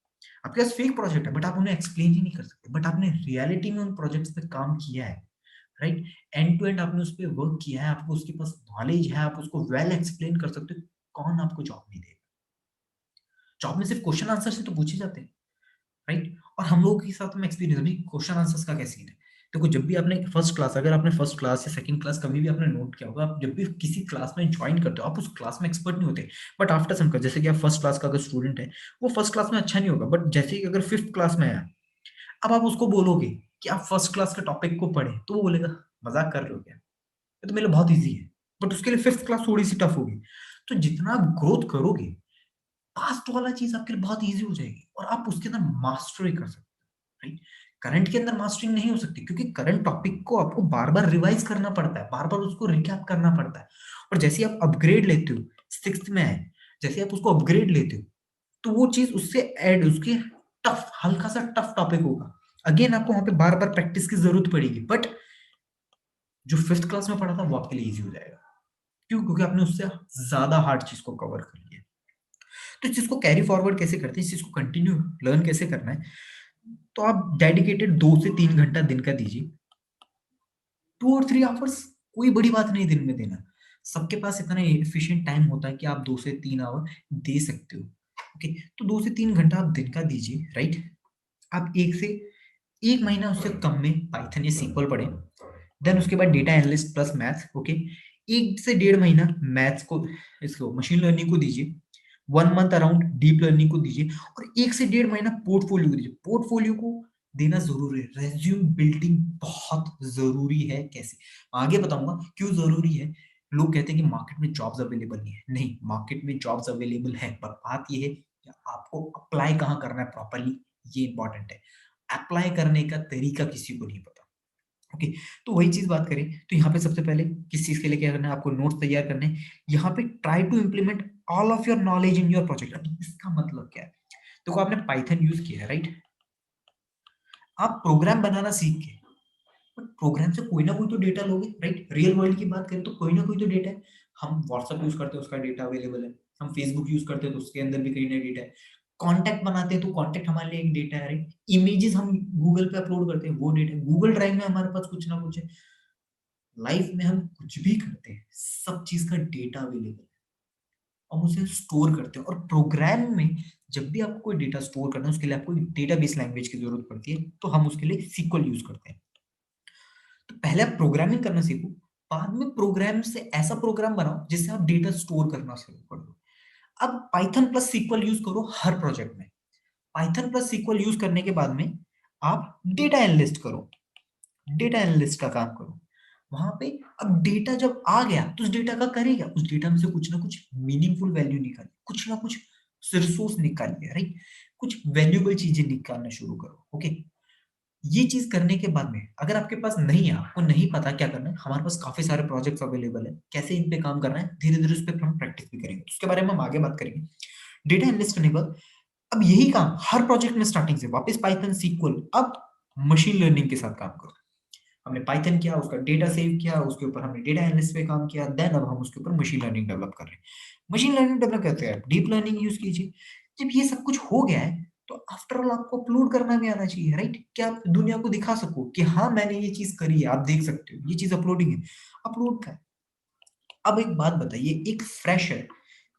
आपके पास फेक प्रोजेक्ट है, बट आप उन्हें एक्सप्लेन ही नहीं कर सकते, बट आपने रियलिटी में उन प्रोजेक्ट्स पे काम किया है, राइट? एंड टू एंड आपने उस पर वर्क किया है, आपको उसके पास नॉलेज है, आप उसको वेल एक्सप्लेन कर सकते हो। कौन आपको जॉब नहीं देगा? जॉब में सिर्फ क्वेश्चन आंसर से तो पूछे जाते हैं, राइट? और हम लोगों के साथ में एक्सपीरियंस, अभी क्वेश्चन आंसर्स का क्या सीन है? देखो, जब भी आपने फर्स्ट क्लास, अगर आपने फर्स्ट क्लास या सेकंड क्लास कभी भी आपने नोट किया होगा, आप जब भी किसी क्लास में ज्वाइन करते हो, आप उस क्लास में एक्सपर्ट नहीं होते, बट आफ्टर सम, जैसे कि आप फर्स्ट क्लास का अगर स्टूडेंट है, वो फर्स्ट क्लास में अच्छा नहीं होगा, बट जैसे ही अगर फिफ्थ क्लास में आया, अब आप उसको बोलोगे कि आप फर्स्ट क्लास के टॉपिक को पढ़े, तो वो बोलेगा मजाक कर रहे हो क्या, ये तो मेरे लिए बहुत ईजी है। बट उसके लिए फिफ्थ क्लास थोड़ी सी टफ होगी। तो जितना आप ग्रोथ करोगे, पास्ट वाला चीज आपके लिए बहुत ईजी हो जाएगी, और आप उसके अंदर मास्टरी कर सकते हो, राइट? करंट के अंदर मास्टरिंग नहीं हो सकती, क्योंकि करंट टॉपिक को आपको बार बार रिवाइज करना पड़ता है, बार बार उसको रिकैप करना पड़ता है। और जैसे आप अपग्रेड लेते हो, सिक्स्थ में आए, जैसे आप उसको अपग्रेड लेते हो, तो वो चीज उससे ऐड, उसके टफ, हल्का सा टफ टॉपिक होगा, अगेन आपको वहां पे बार बार प्रैक्टिस की जरूरत पड़ेगी, बट जो फिफ्थ क्लास में पढ़ा था वो आपके लिए इजी हो जाएगा। क्यों? क्योंकि आपने उससे ज्यादा हार्ड चीज को कवर कर लिया। तो इस चीज को कैरी फॉरवर्ड कैसे करते हैं, इस चीज को कंटिन्यू लर्न कैसे करना है? तो आप डेडिकेटेड 2 से 3 घंटा दिन का दीजिए, 2 और 3 आवर्स, कोई बड़ी बात नहीं दिन में देना। सबके पास इतना एफिशिएंट टाइम होता है कि आप 2 से 3 आवर दे सकते हो। ओके, तो 2 से 3 घंटा आप दिन का दीजिए, राइट? आप 1 महीना उससे कम में पाइथन या सीक्वल पढ़ें, देन उसके बाद data analyst plus math, okay, 1 से 1.5 महीना मैथ्स को, इसको मशीन लर्निंग को दीजिए, 1 मंथ अराउंड डीप लर्निंग को दीजिए और 1 से 1.5 महीना पोर्टफोलियो को दीजिए। पोर्टफोलियो को देना ज़रूरी है, रिज़्यूम बिल्डिंग बहुत ज़रूरी है। कैसे? आगे बताऊँगा क्यों ज़रूरी है। लोग कहते हैं कि मार्केट में जॉब्स अवेलेबल नहीं है। नहीं, मार्केट में जॉब्स अवेलेबल है, पर बात ये है कि आपको अप्लाई कहाँ करना है प्रॉपर्ली, ये इम्पोर्टेंट है। अप्लाई करने का तरीका किसी को नहीं पता। ओके, तो वही चीज़ बात करें तो यहाँ पे सबसे पहले किस चीज़ के लिए क्या करना है, आपको नोट्स तैयार करने हैं। यहाँ पे try to implement all of your knowledge in your project. अब इसका मतलब क्या है? देखो, आपने पाइथन यूज़ किया है, राइट? आप प्रोग्राम बनाना सीख गए, बट प्रोग्राम से कोई ना कोई तो डेटा लोगे, राइट? रियल वर्ल्ड की बात करें तो कोई ना कोई तो डेटा है। हम व्हाट्सएप यूज़ करते हैं, उसका डेटा अवेलेबल है। हम फेसबुक यूज़ करते हैं तो उसके अंदर भी कहीं ना डेटा है। कॉन्टैक्ट बनाते हैं तो कॉन्टैक्ट हमारे लिए एक डेटा है, राइट? इमेजेस हम गूगल पे अपलोड करते हैं, वो डेटा है। गूगल ड्राइव में हमारे पास कुछ ना कुछ है। लाइफ में हम कुछ भी करते हैं, सब चीज़ का डेटा अवेलेबल है। हम उसे स्टोर करते हैं और प्रोग्राम में जब भी आपको कोई डेटा स्टोर करना है, उसके लिए आपको डेटाबेस लैंग्वेज की ज़रूरत पड़ती है, तो हम उसके लिए SQL यूज़ करते हैं। तो पहले आप प्रोग्रामिंग करना सीखो, बाद में प्रोग्राम से ऐसा प्रोग्राम बनाओ जिससे आप डेटा स्टोर करना शुरू कर दो। अब पाइथन प्लस SQL यूज़ करो हर प्रोजेक्ट में। पाइथन प्लस SQL यूज़ करने के बाद में आप डेटा एनालिस्ट करो, डेटा एनालिस्ट का काम करो। वहां पे अब डेटा जब आ गया तो उस डेटा का करेगा, उस डेटा में से कुछ ना कुछ मीनिंगफुल वैल्यू निकालिए, कुछ ना कुछ रिसोर्स निकालिए, राइट? कुछ वैल्यूएबल चीजें निकालना शुरू करो। ओके, ये चीज करने के बाद में अगर आपके पास नहीं है, आपको नहीं पता क्या करना है, हमारे पास काफी सारे प्रोजेक्ट्स अवेलेबल है, कैसे इन पे काम करना है, धीरे धीरे उस पर हम प्रैक्टिस भी करेंगे, तो उसके बारे में हम आगे बात करेंगे। डेटा एनालिस्ट करने के बाद अब यही काम हर प्रोजेक्ट में स्टार्टिंग से वापस पाइथन SQL, अब मशीन लर्निंग के साथ काम करो। हमने पाइथन किया, उसका डेटा सेव किया, उसके ऊपर हमने डेटा एनालिस्ट पे काम किया, देन अब हम उसके ऊपर मशीन लर्निंग डेवलप कर रहे हैं। मशीन लर्निंग डेवलप करते हैं, डीप लर्निंग यूज कीजिए। जब ये सब कुछ हो गया है तो आफ्टर ऑल आपको अपलोड करना भी आना चाहिए, राइट? क्या आप दुनिया को दिखा सको कि हाँ मैंने ये चीज करी है, आप देख सकते हो, ये चीज अपलोडिंग है। अपलोड का अब एक बात बताइए, एक फ्रेशर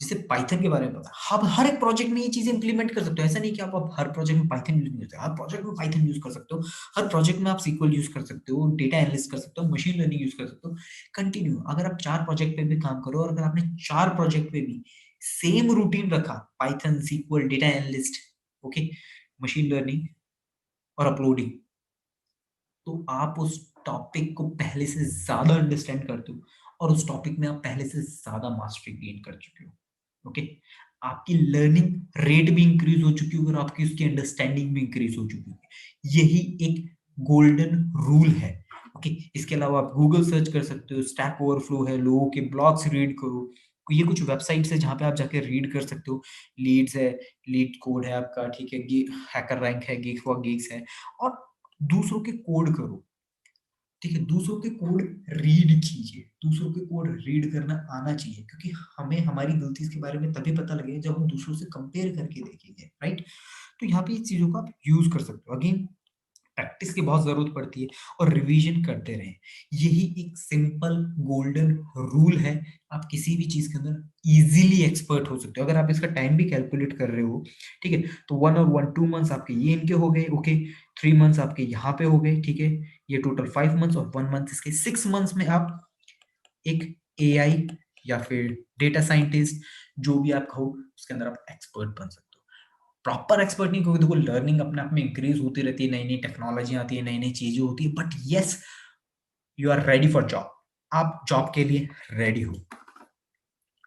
जिसे पाइथन के बारे में पता है, आप हर एक प्रोजेक्ट में ये चीजें इंप्लीमेंट कर सकते हो। ऐसा नहीं कि आप हर प्रोजेक्ट में पाइथन यूज नहीं करते, हर प्रोजेक्ट में पाइथन यूज कर सकते हो। हर प्रोजेक्ट में आप SQL यूज कर सकते हो, डेटा एनालिस्ट कर सकते हो, मशीन लर्निंग यूज कर सकते हो। कंटिन्यू, अगर आप 4 प्रोजेक्ट पे भी काम करो और अगर आपने 4 प्रोजेक्ट पे भी सेम रूटीन रखा, Python SQL data analyst, okay, machine learning और अपलोडिंग, तो आप उस टॉपिक को पहले से ज्यादा अंडरस्टैंड करते हो और उस टॉपिक में आप पहले से ज्यादा मास्टरी गेन कर चुके हो। ओके, आपकी लर्निंग रेट भी इंक्रीज हो चुकी होगी और आपकी उसकी अंडरस्टैंडिंग भी इंक्रीज हो चुकी होगी। यही एक गोल्डन रूल है। ओके, इसके अलावा आप गूगल सर्च कर सकते हो, स्टैक ओवरफ्लो है, लोगों के ब्लॉग्स रीड करो। ये कुछ वेबसाइट्स है जहाँ पे आप जाके रीड कर सकते हो। लीड्स है, लीड कोड है आपका, ठीक है, हैकर रैंक है, गिग्स फॉर गिग्स है, और दूसरों के कोड करो। ठीक है, दूसरों के कोड रीड कीजिए, दूसरों के कोड रीड करना आना चाहिए, क्योंकि हमें हमारी गलती के बारे में तभी पता लगेगा जब हम दूसरों से कंपेयर करके देखेंगे, राइट? तो यहाँ पे इस चीजों को आप यूज कर सकते हो। अगेन, प्रैक्टिस की बहुत जरूरत पड़ती है और रिवीजन करते रहें। यही एक सिंपल गोल्डन रूल है। आप किसी भी चीज के अंदर इजीली एक्सपर्ट हो सकते हो अगर आप इसका टाइम भी कैलकुलेट कर रहे हो। ठीक है, तो 1 और 1 2 मंथ्स आपके ये इनके हो गए, ओके, 3 मंथ्स आपके यहाँ पे हो गए, ठीक है, ये टोटल 5 मंथ्स और 1 मंथ, इसके 6 मंथ्स में आप एक AI या फिर डेटा साइंटिस्ट, जो भी आप कहो, उसके अंदर आप एक्सपर्ट बन सकते हो। प्रॉपर एक्सपर्ट नहीं, क्योंकि देखो लर्निंग अपने आप में इंक्रीज होती रहती है, नई नई टेक्नोलॉजी आती है, नई नई चीजें होती है, but yes, you are ready for job. आप जॉब के लिए रेडी हो।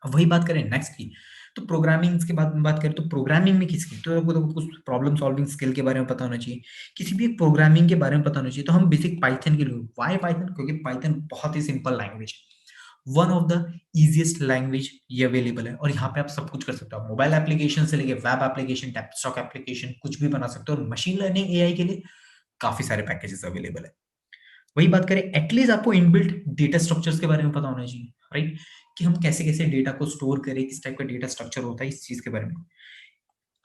अब वही बात करें नेक्स्ट की, तो प्रोग्रामिंग के बाद बात करें तो प्रोग्रामिंग में किसकी, तो आपको तो कुछ प्रॉब्लम सॉल्विंग स्किल के बारे में पता होना चाहिए, किसी भी एक प्रोग्रामिंग के बारे में पता होना चाहिए। तो हम बेसिक पाइथन के लिए, वाई पाइथन, क्योंकि पाइथन बहुत ही सिंपल लैंग्वेज है, one of the easiest language ये अवेलेबल है, और यहाँ पे आप सब कुछ कर सकते हो। आप मोबाइल एप्लीकेशन से लेके वेब एप्लीकेशन, डेस्कटॉप एप्लीकेशन, कुछ भी बना सकते हो। और मशीन लर्निंग AI के लिए काफी सारे पैकेजेस अवेलेबल है। वही बात करें, एटलीस्ट आपको इनबिल्ट डेटा स्ट्रक्चर्स के बारे में पता होना चाहिए, राइट? कि हम कैसे कैसे डेटा को स्टोर करें, किस टाइप का डेटा स्ट्रक्चर होता है, इस चीज के बारे में।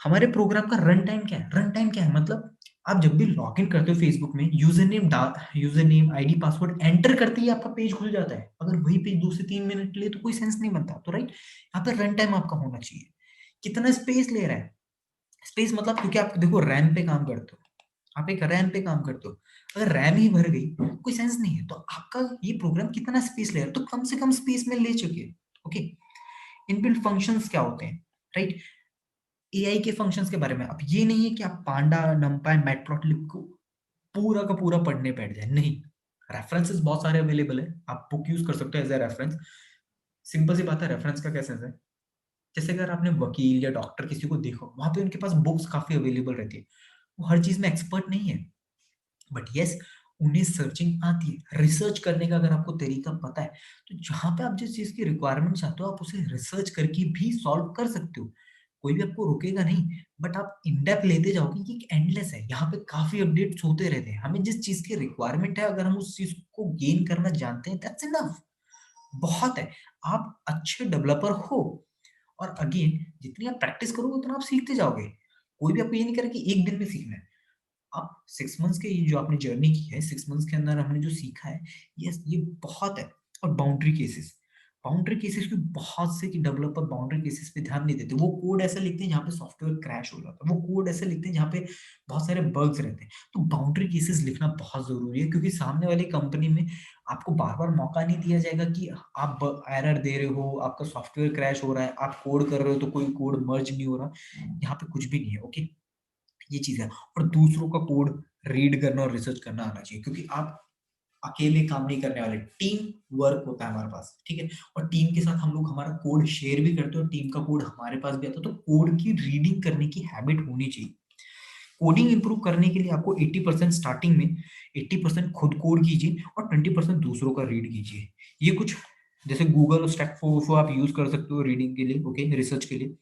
हमारे प्रोग्राम का रन टाइम क्या है? रन टाइम क्या है मतलब, आप जब भी लॉग इन करते हो फेसबुक में, user name ID password enter करते ही आपका पेज खुल जाता है। अगर वही पेज 2 से 3 मिनट ले तो कोई सेंस नहीं बनता, तो राइट, यहाँ पे रन टाइम आपका होना चाहिए। कितना स्पेस ले रहा है? स्पेस मतलब, क्योंकि आप देखो रैम पे काम करते हो, आप एक रैम पे काम करते हो, अगर रैम ही भर गई कोई सेंस नहीं है, तो आपका ये प्रोग्राम कितना स्पेस ले रहा है, तो कम से कम स्पेस में ले चुके। ओके, इनबिल्ट फंक्शंस क्या होते हैं, राइट? एआई के फंक्शंस के बारे में, अब ये नहीं है कि आप पांडा नंपाई मैटप्लॉटलिब को पूरा का पूरा पढ़ने बैठ जाए, नहीं। रेफरेंसेस बहुत सारे अवेलेबल है, आप बुक यूज कर सकते हो एज ए रेफरेंस। सिंपल सी बात है, रेफरेंस का क्या सेंस है? जैसे अगर आपने वकील या डॉक्टर किसी को देखो, वहां पे उनके पास बुक्स काफी अवेलेबल रहती है, वो हर चीज में एक्सपर्ट नहीं है, बट यस उन्हें सर्चिंग आती है। रिसर्च करने का अगर आपको तरीका पता है, तो जहां पे आप जिस चीज की रिक्वायरमेंट चाहते हो, आप उसे रिसर्च करके भी सॉल्व कर सकते हो, कोई भी आपको रुकेगा नहीं। बट आप इन डेप्थ लेते जाओगे, ये एंडलेस है, यहाँ पे काफी अपडेट्स होते रहते हैं। हमें जिस चीज की रिक्वायरमेंट है, अगर हम उस चीज को गेन करना जानते हैं, दैट्स इनफ, बहुत है। आप अच्छे डेवलपर हो, और अगेन जितनी आप प्रैक्टिस करोगे उतना आप सीखते जाओगे। कोई भी आपको ये नहीं करे कि एक दिन में सीखना है। आप 6 मंथ्स के ये जो आपने जर्नी की है, 6 मंथ्स के अंदर हमने जो सीखा है, यस ये बहुत है। और बाउंड्री केसेस की बहुत से कि डेवलपर बाउंड्री केसेस पे ध्यान नहीं देते, वो कोड ऐसा लिखते हैं जहाँ पे सॉफ्टवेयर क्रैश हो जाता है, वो कोड ऐसे लिखते हैं जहाँ पे बहुत सारे बग्स रहते हैं। तो बाउंड्री केसेस लिखना बहुत जरूरी है, क्योंकि सामने वाली कंपनी में आपको बार बार मौका नहीं दिया जाएगा कि आप एरर दे रहे हो, आपका सॉफ्टवेयर क्रैश हो रहा है, आप कोड कर रहे हो तो कोई कोड मर्ज नहीं हो रहा, यहाँ पे कुछ भी नहीं है। ओके, ये चीज है। और दूसरों का कोड रीड करना और रिसर्च करना आना चाहिए, क्योंकि आप अकेले काम नहीं करने वाले, टीम वर्क होता है हमारे पास, ठीक है? और टीम के साथ हम लोग हमारा कोड शेयर भी करते हैं, और टीम का कोड हमारे पास भी आता है, तो कोड की रीडिंग करने की हैबिट होनी चाहिए। कोडिंग इंप्रूव करने के लिए आपको 80% स्टार्टिंग में 80% खुद कोड कीजिए, और 20% दूसरों का रीड कीजिए। ये कुछ जैसे गूगल और स्टैक ओवरफ्लो आप यूज कर सकते हो रीडिंग के लिए, ओके, रिसर्च के लिए।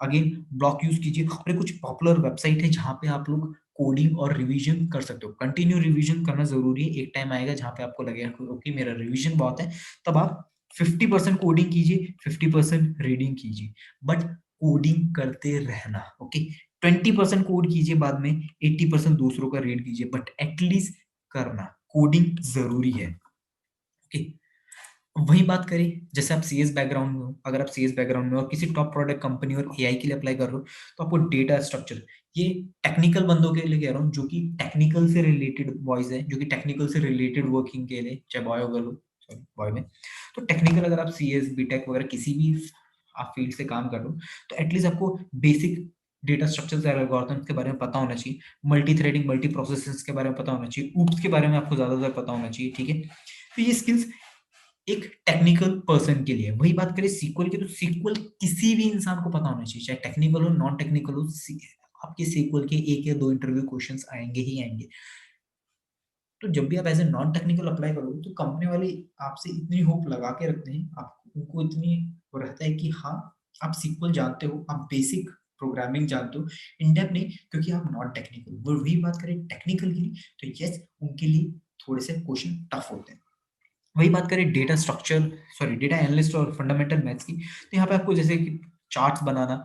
अगेन ब्लॉक यूज कीजिए, और ये कुछ पॉपुलर वेबसाइट है जहाँ पे आप लोग कोडिंग और रिवीजन कर सकते हो। कंटिन्यू रिवीजन करना जरूरी है, एक टाइम आएगा जहाँ पे आपको लगेगा कि ओके मेरा रिवीजन बहुत है, तब आप 50% कोडिंग कीजिए, 50% रीडिंग कीजिए, बट कोडिंग करते रहना। ओके, 20% कोड कीजिए, बाद में 80% दूसरों का रीड कीजिए, बट एटलीस्ट करना, कोडिंग जरूरी है। ओके, वही बात करें, जैसे आप सीएस बैकग्राउंड में हो, अगर आप सीएस बैकग्राउंड में और किसी टॉप प्रोडक्ट कंपनी और एआई के लिए अप्लाई कर रहे हो, तो आपको डेटा स्ट्रक्चर, ये टेक्निकल बंदों के लिए कह रहा हूँ, जो कि टेक्निकल से रिलेटेड बॉयज है, जो कि टेक्निकल से रिलेटेड वर्किंग के लिए, चाहे बॉय हो गर्ल हो, सॉरी बॉय में, तो टेक्निकल अगर आप सीएस बीटेक वगैरह किसी भी आप फील्ड से काम कर रहे हो, तो एटलीस्ट आपको बेसिक डेटा स्ट्रक्चर्स और एल्गोरिथम्स के बारे में पता होना चाहिए, मल्टी थ्रेडिंग मल्टी प्रोसेसेस के बारे में पता होना चाहिए, ऊप्स के बारे में आपको ज्यादातर पता होना चाहिए, ठीक है? तो ये स्किल्स एक टेक्निकल पर्सन के लिए। वही बात करें सीक्वल की, तो सीक्वल किसी भी इंसान को पता होना चाहिए, चाहे टेक्निकल हो नॉन टेक्निकल हो, आपके सीक्वल के 1 या 2 इंटरव्यू क्वेश्चंस आएंगे ही आएंगे। तो जब भी आप as a non technical apply करोगे, तो कंपनी वाले आपसे इतनी होप लगा के रखते हैं, आप उनको इतनी वो रहता है कि हाँ आप सीक्वल जानते हो, आप बेसिक प्रोग्रामिंग जानते हो, इन डेप्थ नहीं, क्योंकि आप नॉन टेक्निकल। वही बात करें टेक्निकल की, तो यस उनके लिए थोड़े से क्वेश्चन टफ होते हैं। वही बात करें data structure, sorry data analyst और फंडामेंटल मैथ्स की, तो यहाँ पे आपको जैसे कि चार्ट्स बनाना,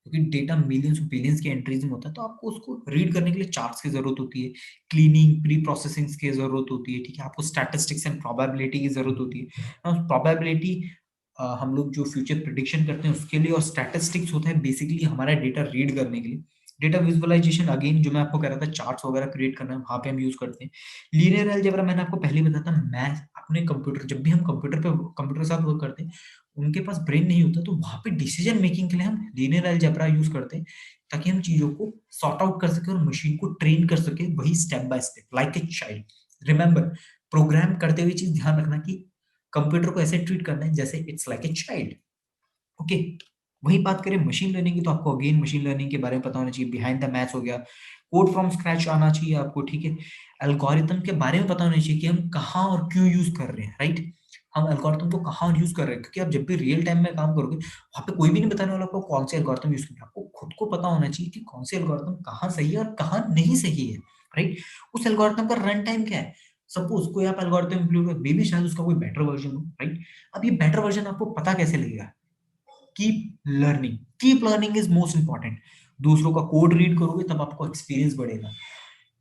क्योंकि डेटा मिलियंस बिलियंस की एंट्रीज में होता है, तो आपको उसको रीड करने के लिए चार्ट्स की जरूरत होती है, क्लीनिंग प्री प्रोसेसिंग की जरूरत होती है, ठीक है? आपको स्टैटिस्टिक्स एंड प्रोबेबिलिटी की जरूरत होती है। प्रोबेबिलिटी हम लोग जो फ्यूचर प्रिडिक्शन करते हैं उसके लिए, और स्टैटिस्टिक्स होता है बेसिकली हमारा डेटा रीड करने के लिए। डेटा विजुअलाइजेशन अगेन जो मैं आपको कह रहा था, चार्ट्स वगैरह क्रिएट करना है, वहां पे हम यूज करते हैं। लीनियर अलजेब्रा मैंने आपको पहले ही बताया था, मैथ अपने कंप्यूटर, जब भी हम कंप्यूटर के साथ वर्क करते हैं, उनके पास ब्रेन नहीं होता, तो वहां पे डिसीजन मेकिंग के लिए हम लीनियर अलजेब्रा यूज करते हैं, ताकि हम चीजों को सॉर्ट आउट कर सके और मशीन को ट्रेन कर सके, वही step by step like a child. Remember, program करते हुए चीज ध्यान रखना कि कंप्यूटर को ऐसे ट्रीट करना है जैसे it's like a child. Okay, वही बात करें मशीन लर्निंग की, तो आपको अगेन मशीन लर्निंग के बारे में पता होना चाहिए, बिहाइंड द मैथ्स हो गया, कोड फ्रॉम स्क्रैच आना चाहिए आपको, ठीक है? एल्गोरिथम के बारे में पता होना चाहिए कि हम कहाँ और क्यों यूज कर रहे हैं, राइट? हम एल्गोरिथम को कहाँ यूज कर रहे हैं, क्योंकि आप जब भी रियल टाइम में काम करोगे, वहां पे कोई भी नहीं बताने वाला आपको कौन से एल्गोरिथम यूज करना है। आपको खुद को पता होना चाहिए कि कौन से एल्गोरिथम कहाँ सही है और कहाँ नहीं सही है, राइट? उस एल्गोरिथम का रन टाइम क्या है? सपोज कोई आप एल्गोरिथम इंप्लीमेंट कर, मे बी शायद उसका कोई बेटर वर्जन हो, राइट? अब ये बेटर वर्जन आपको पता कैसे लगेगा? Keep learning is most important. दूसरों का कोड रीड करोगे तब आपको एक्सपीरियंस बढ़ेगा।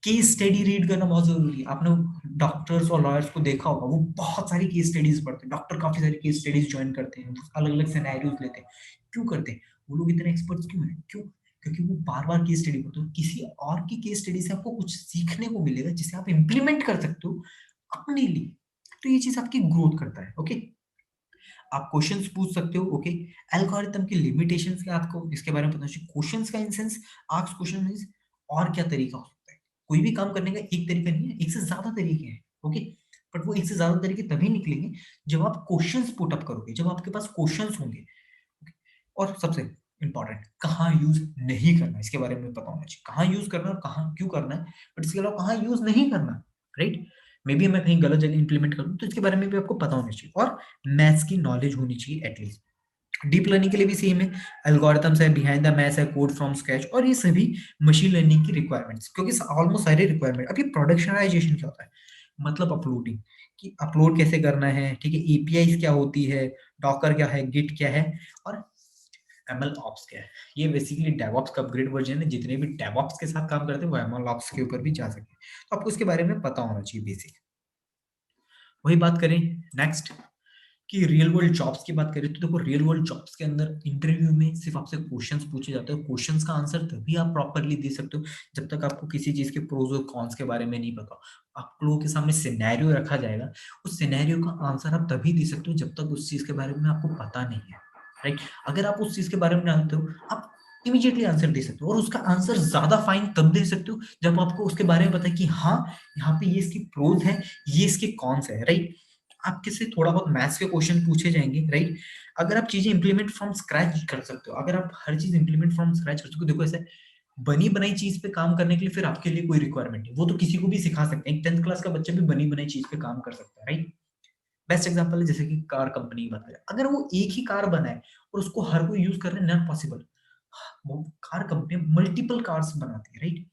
केस स्टडी रीड करना बहुत जरूरी है। आपने डॉक्टर्स और लॉयर्स को देखा होगा, वो बहुत सारी केस स्टडीज पढ़ते हैं, डॉक्टर काफी सारी केस स्टडीज ज्वाइन करते हैं, अलग अलग सिनेरियोज लेते हैं। क्यों करते हैं? वो लोग इतने एक्सपर्ट्स क्यों हैं? क्यों? क्योंकि वो बार-बार केस स्टडी करते हो। किसी और की केस स्टडी से आपको कुछ सीखने को मिलेगा जिसे आप इम्प्लीमेंट कर सकते हो अपने लिए। तो ये चीज़ आपकी ग्रोथ करता है, ओके? आप क्वेश्चंस पूछ सकते हो, ओके? एल्गोरिथम की लिमिटेशंस क्या आपको इसके बारे में पता चाहिए। क्वेश्चंस का in sense ask question means और क्या तरीका हो सकता है? कोई भी काम करने का एक तरीका नहीं है, एक से ज़्यादा तरीके हैं, ओके? बट वो एक से ज़्यादा तरीके तभी निकलेंगे जब आप क्वेश्चंस पुट अप करोगे, जब आपके पास क्वेश्चंस होंगे। और सबसे इम्पोर्टेंट कहाँ यूज़ नहीं करना है, इसके बारे में पता होना चाहिए। कहाँ यूज़ करना है और कहाँ क्यों करना है, बट इसके अलावा कहाँ यूज़ नहीं करना, राइट? मेबी मैं कहीं गलत जगह इम्प्लीमेंट कर दूँ, तो इसके बारे में भी आपको पता होना चाहिए और मैथ्स की नॉलेज होनी चाहिए एटलीस्ट। डीप लर्निंग के लिए भी सेम है, एल्गोरिथम्स है, बिहाइंड द मैथ्स है, कोड फ्रॉम स्क्रैच और ये सभी मशीन लर्निंग की रिक्वायरमेंट्स क्योंकि ऑलमोस्ट सारे रिक्वायरमेंट। अब ये प्रोडक्शनाइजेशन क्या होता है? मतलब अपलोडिंग, कि अपलोड कैसे करना है, ठीक है? एपीआईज़ क्या होती है, डॉकर क्या है, गिट क्या है और एमएल ऑप्स क्या है। ये बेसिकली डेवऑप्स का अपग्रेड वर्जन है, जितने भी डेवऑप्स के साथ काम करते हैं वो एमएल ऑप्स के ऊपर भी जा सके। तो आपको इसके बारे में पता होना चाहिए बेसिक। वही बात करें नेक्स्ट कि रियल वर्ल्ड जॉब्स की बात करें तो देखो रियल वर्ल्ड जॉब्स के अंदर इंटरव्यू में सिर्फ आपसे क्वेश्चंस पूछे जाते हैं। क्वेश्चंस का आंसर तभी आप प्रॉपर्ली दे सकते हो जब तक आपको किसी चीज के प्रोज और कॉन्स के बारे में नहीं पता। आप लोगों के सामने सिनेरियो रखा जाएगा, उस सिनेरियो का आंसर आप तभी दे सकते हो जब तक उस चीज के बारे में आपको पता नहीं है, राइट? अगर आप उस चीज के बारे में जानते हो आप इमीडिएटली आंसर दे सकते हो और उसका आंसर ज्यादा फाइन तब दे सकते हो जब आपको उसके बारे में पता है कि हाँ यहाँ पे ये इसकी प्रोज है, ये इसके कॉन्स है, राइट? आपके से थोड़ा बहुत मैथ्स के क्वेश्चन पूछे जाएंगे, राइट? अगर आप चीजें इंप्लीमेंट फ्रॉम स्क्रैच कर सकते हो, अगर आप हर चीज इंप्लीमेंट फ्रॉम स्क्रैच कर सकते हो, देखो ऐसे बनी बनाई चीज पे काम करने के लिए फिर आपके लिए कोई रिक्वायरमेंट नहीं, वो तो किसी को भी सिखा सकते हैं। एक 10th क्लास का बच्चा भी बनी बनाई चीज पे काम कर सकता है, राइट? बेस्ट एग्जांपल है जैसे कि कार कंपनी की बात करें, अगर वो एक ही कार बनाए और उसको हर कोई यूज कर रहे हैं, नॉट पॉसिबल। वो कार कंपनी मल्टीपल कार्स बनाती है, राइट?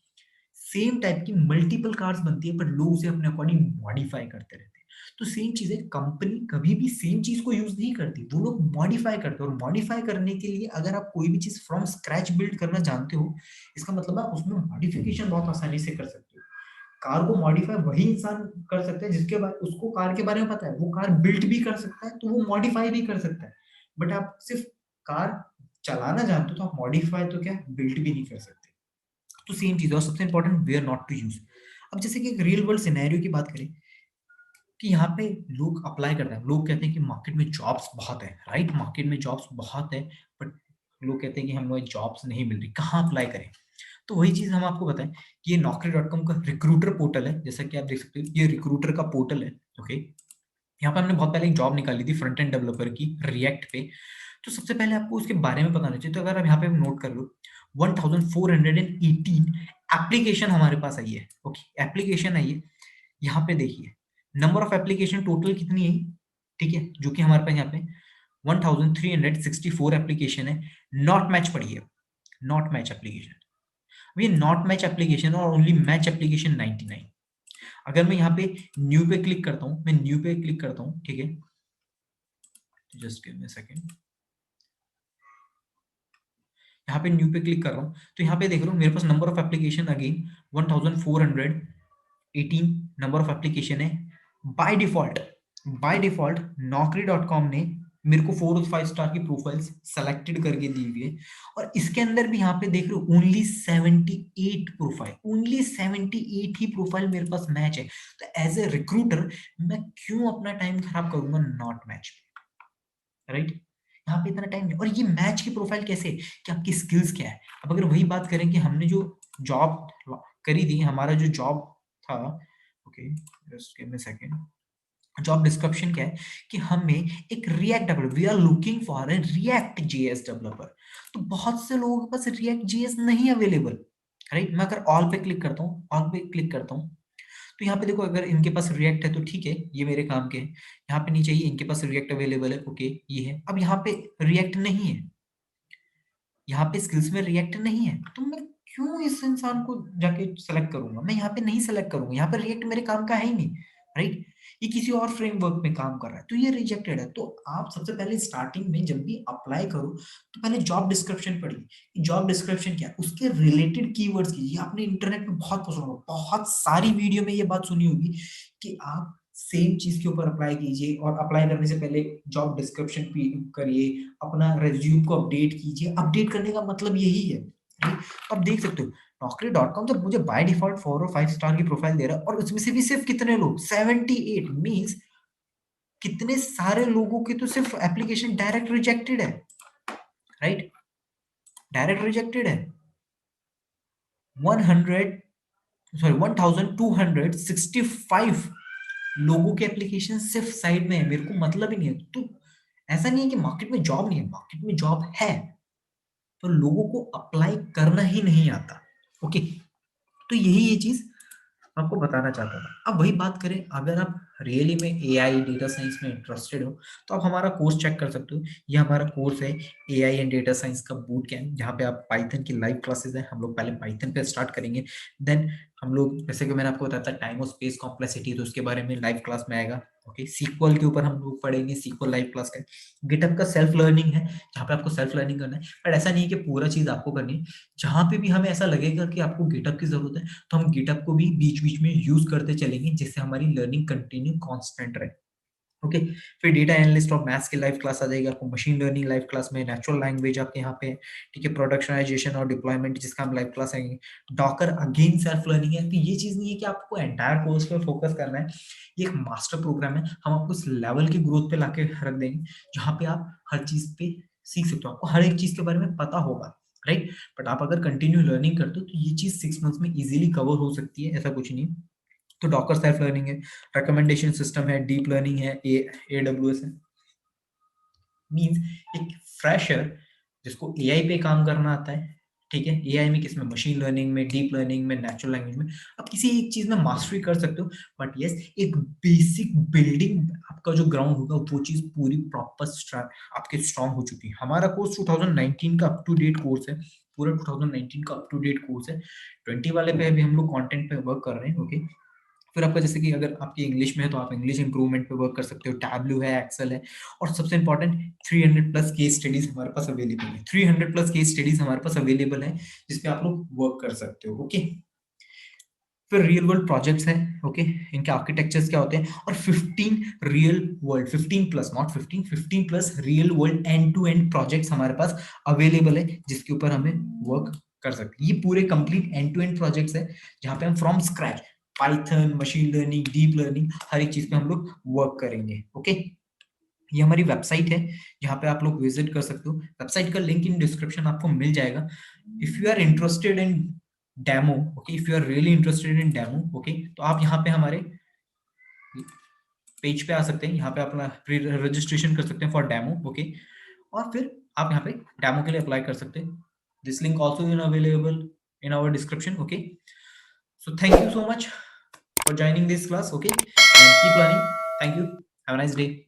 सेम टाइप की मल्टीपल कार्स बनती है पर लोग उसे अपने अकॉर्डिंग मॉडिफाई करते रहते हैं। तो सेम चीज है, कंपनी कभी भी सेम चीज को यूज नहीं करती, वो लोग मॉडिफाई करते हैं और मॉडिफाई करने के लिए अगर आप कोई भी चीज फ्रॉम स्क्रैच बिल्ड करना जानते हो, इसका मतलब आप उसमें मॉडिफिकेशन बहुत आसानी से कर सकते हो। कार को मॉडिफाई वही इंसान कर सकता है जिसके बाद उसको कार के बारे में पता है, वो कार बिल्ड भी कर सकता है तो वो मॉडिफाई भी कर सकता है। बट आप सिर्फ कार चलाना जानते हो तो आप मॉडिफाई तो क्या बिल्ड भी नहीं कर सकते। तो सेम चीज है और सबसे important where not to use. अब जैसे कि एक रियल वर्ल्ड सिनेरियो की बात करें कि यहाँ पे लोग अप्लाई करते हैं, लोग कहते हैं कि मार्केट में जॉब्स बहुत है, राइट? मार्केट में जॉब्स बहुत है बट लोग कहते हैं कि हमें जॉब्स नहीं मिल रही, कहाँ अप्लाई करें? तो वही चीज हम आपको बताएं कि ये naukri.com का रिक्रूटर पोर्टल है, जैसा कि आप देख सकते हो ये रिक्रूटर का पोर्टल है, ओके? यहाँ पर हमने बहुत पहले एक जॉब निकाली थी फ्रंट एंड डेवलपर की रिएक्ट पे। तो सबसे पहले आपको उसके बारे में पता होना चाहिए। तो अगर आप यहाँ पे नोट कर लो 1418 एप्लीकेशन हमारे पास आई है, ओके? एप्लीकेशन आई है। यहाँ पे देखिए नंबर ऑफ एप्लीकेशन टोटल कितनी है, ठीक है? जो कि हमारे पास यहाँ पे 1364 एप्लीकेशन है। नॉट मैच पड़ी है, नॉट मैच एप्लीकेशन। अब ये नॉट मैच एप्लीकेशन और ओनली मैच एप्लीकेशन 99। अगर मैं यहाँ पे न्यू पे क्लिक करता हूँ, मैं न्यू पे क्लिक करता हूँ, ठीक है? Just give me a second. यहाँ पे न्यू पे क्लिक कर रहा हूँ तो यहाँ पे देख रहा हूँ मेरे पास number of application again 1418 number of application है। By default, by default naukri.com ने मेरे को 4 और 5 स्टार की प्रोफाइल्स सेलेक्टेड करके दी हुई है और इसके अंदर भी यहाँ पे देख रहे हो ओनली 78 प्रोफाइल, ओनली 78 ही प्रोफाइल मेरे पास मैच है। तो एज ए रिक्रूटर मैं क्यों अपना टाइम खराब करूंगा नॉट मैच, राइट? यहाँ पे इतना टाइम नहीं। और ये मैच की प्रोफाइल कैसे कि आपकी स्किल्स क्या है। अब अगर वही बात करें कि हमने जो जॉब करी थी, हमारा जो जॉब था, okay just give me second. Job description क्या है कि हमें एक React developer, we are looking for a React JS developer. तो बहुत से लोगों के पास रिएक्ट जेएस नहीं अवेलेबल, राइट? मैं अगर ऑल पे क्लिक करता हूँ, ऑल पे क्लिक करता हूँ तो यहाँ पे देखो अगर इनके पास रिएक्ट है तो ठीक है, ये मेरे काम के हैं। यहाँ पे नीचे ये इनके पास रिएक्ट अवेलेबल है, ओके ये है। अब यहाँ पे रिएक्ट नहीं है, यहाँ पे स्किल्स में रिएक्ट नहीं है तो मैं क्यों इस इंसान को जाके सेलेक्ट करूंगा? मैं यहाँ पे नहीं सेलेक्ट करूंगा, यहाँ पे रिएक्ट मेरे काम का है ही नहीं, राइट? ये किसी और फ्रेमवर्क में काम कर रहा है तो ये रिजेक्टेड है। तो आप सबसे पहले स्टार्टिंग में जब भी अप्लाई करो तो पहले जॉब डिस्क्रिप्शन पढ़िए। जॉब डिस्क्रिप्शन क्या है, उसके रिलेटेड कीवर्ड्स कीजिए। आपने इंटरनेट में बहुत कुछ सुना, बहुत सारी वीडियो में ये बात सुनी होगी कि आप सेम चीज के ऊपर अप्लाई कीजिए और अप्लाई करने से पहले जॉब डिस्क्रिप्शन करिए, अपना रेज्यूम को अपडेट कीजिए। अपडेट करने का मतलब यही है राइट? तो आप देख सकते हो naukri.com जब मुझे बाय डिफॉल्ट 4 और 5 स्टार की प्रोफाइल दे रहा है और उसमें से भी सिर्फ कितने लोग 78 मींस कितने सारे लोगों की तो सिर्फ एप्लीकेशन डायरेक्ट रिजेक्टेड है, राइट? डायरेक्ट रिजेक्टेड है। 100 सॉरी 1265 लोगों के एप्लीकेशन सिर्फ साइड में है, मेरे को मतलब ही नहीं है। तो ऐसा नहीं है कि मार्केट में जॉब नहीं है, मार्केट में जॉब है, तो लोगों को अप्लाई करना ही नहीं आता। ओके, तो यही ये चीज आपको बताना चाहता था। अब वही बात करें, अगर आप रियली में एआई डेटा साइंस में इंटरेस्टेड हो तो आप हमारा कोर्स चेक कर सकते हो। ये हमारा कोर्स है एआई एंड डेटा साइंस का बूट कैंप, जहाँ पे आप पाइथन की लाइव क्लासेस है। हम लोग पहले पाइथन पे स्टार्ट करेंगे, देन हम लोग जैसे कि मैंने आपको बताया था टाइम और स्पेस कॉम्प्लेक्सिटी, तो उसके बारे में लाइव क्लास में आएगा। ओके, सीक्वल के ऊपर हम लोग पढ़ेंगे, सीक्वल लाइव क्लास का। गिटहब का सेल्फ लर्निंग है, जहाँ पे आपको सेल्फ लर्निंग करना है, बट ऐसा नहीं है कि पूरा चीज आपको करनी है। जहाँ पे भी हमें ऐसा लगेगा कि आपको गिटहब की जरूरत है तो हम गिटहब को भी बीच बीच में यूज करते चलेंगे, जिससे हमारी लर्निंग कंटिन्यू कांस्टेंट रहे। ओके, फिर डेटा एनालिस्ट और मैथ्स की लाइव क्लास आ जाएगी आपको, मशीन लर्निंग लाइव क्लास में, नेचुरल लैंग्वेज आपके यहाँ पे, ठीक है, प्रोडक्शनाइजेशन और डिप्लॉयमेंट जिसका हम लाइव क्लास आएंगे। डॉकर अगेन सेल्फ लर्निंग है। तो ये चीज नहीं है कि आपको एंटायर कोर्स पे फोकस करना है, ये एक मास्टर प्रोग्राम है। हम आपको उस लेवल की ग्रोथ पे लाके रख देंगे जहाँ पे आप हर चीज पे सीख सकते हो, आपको हर एक चीज के बारे में पता होगा, राइट? बट आप अगर कंटिन्यू लर्निंग करते हो तो ये चीज 6 मंथ्स में इजीली कवर हो सकती है, ऐसा कुछ नहीं है। तो डॉकर सेल्फ लर्निंग है, रिकमेंडेशन सिस्टम है, डीप लर्निंग है, एडब्ल्यूएस है। मींस एक फ्रेशर जिसको एआई पे काम करना आता है, ठीक है, एआई में किसमें, मशीन लर्निंग में, डीप लर्निंग में, नेचुरल लैंग्वेज में, आप किसी एक चीज में मास्टरी कर सकते हो। बट यस, एक बेसिक बिल्डिंग आपका जो ग्राउंड होगा वो चीज पूरी प्रॉपर आपके स्ट्रांग हो चुकी है। हमारा कोर्स 2019 का अप टू डेट कोर्स है, पूरा 2019 का अप टू डेट कोर्स है। 20 वाले पे अभी हम लोग कंटेंट पे वर्क कर रहे हैं। ओके, फिर आपका जैसे कि अगर आपकी इंग्लिश में है तो आप इंग्लिश इंप्रूवमेंट पे वर्क कर सकते हो, टैबलू है, एक्सेल है, और सबसे इंपॉर्टेंट 300 प्लस केस स्टडीज हमारे पास अवेलेबल है। 300 प्लस केस स्टडीज हमारे पास अवेलेबल है जिसपे आप लोग वर्क कर सकते हो। ओके, फिर रियल वर्ल्ड प्रोजेक्ट्स हैं। ओके, इनके आर्किटेक्चर्स क्या होते हैं, और 15 real world, 15 plus not 15, 15 plus real world end to end projects हमारे पास अवेलेबल है जिसके ऊपर हमें वर्क कर सकते हैं। ये पूरे complete end to end projects है जहाँ पे हम from scratch Python, machine learning, deep learning, हर एक चीज पे हम लोग वर्क करेंगे। ओके, ये हमारी वेबसाइट है जहाँ पे आप लोग विजिट कर सकते हो। वेबसाइट का लिंक इन डिस्क्रिप्शन आपको मिल जाएगा। If you are interested in demo, okay, if you are really interested in demo, okay, तो आप यहाँ पे हमारे पेज पे आ सकते हैं, यहाँ पे अपना प्री रजिस्ट्रेशन कर सकते हैं फॉर डेमो। ओके, और फिर आप यहाँ पे डेमो के लिए अप्लाई कर सकते हैं। This link also in available in our description. Okay, so thank you so much for joining this class. Okay, and keep learning. Thank you. Have a nice day.